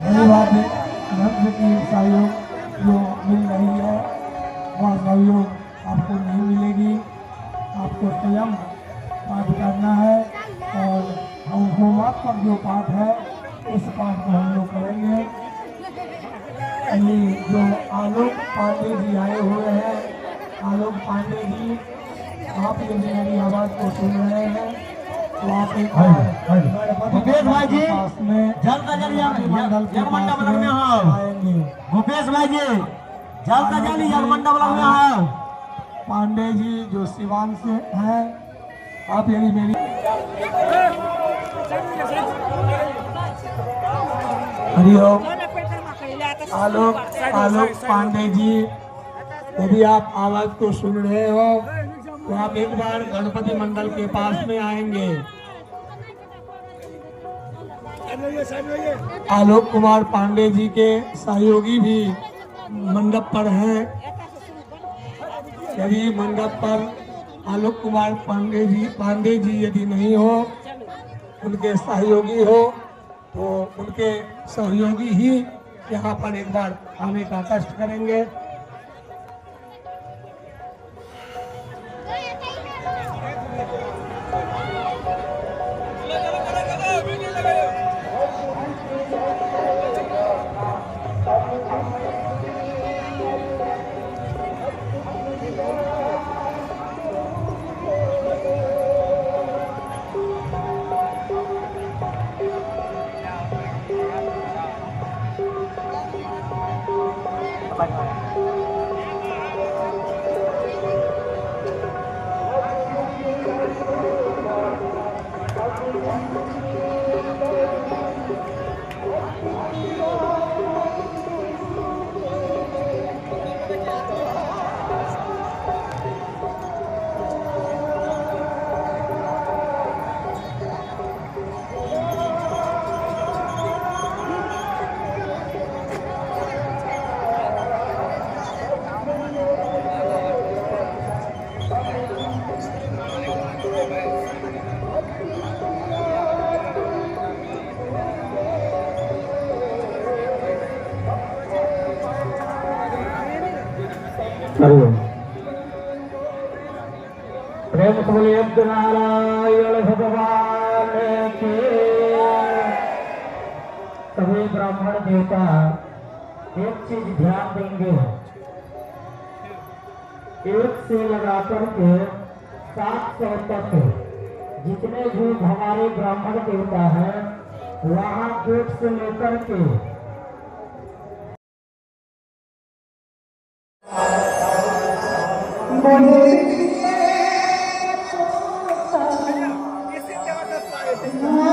धर्म की सहयोग जो मिल रही है वह सहयोग आपको नहीं मिलेगी। आपको स्वयं पाठ करना है और होमात्मक जो पाठ है उस पाठ को हम लोग करेंगे। जो आलोक पांडे जी आए हुए हैं, आलोक पांडे जी, आप यदि मेरी आवाज को सुन रहे हैं तो आप एक भूपेश भाई जी पास में जल का जल मंडल के पास में आएंगे। भूपेश भाई जी जल का जल मंडल में है। पांडे जी जो सिवान से हैं, आप यदि मेरी हरिओम आलोक पांडे जी, यदि आप आवाज को सुन रहे हो तो आप एक बार गणपति मंडल के पास में आएंगे। आलोक कुमार पांडे जी के सहयोगी भी मंडप पर हैं। यदि मंडप पर आलोक कुमार पांडे जी यदि नहीं हो, उनके सहयोगी हो, तो उनके सहयोगी ही यहाँ पर एक बार आने का कष्ट करेंगे। प्रेम से बोलिए नारायण भगवान के। सभी ब्राह्मण देवता एक चीज ध्यान देंगे, एक से लगाकर के 700 तक जितने भी हमारे ब्राह्मण देवता हैं, वहां गेट से लेकर के No.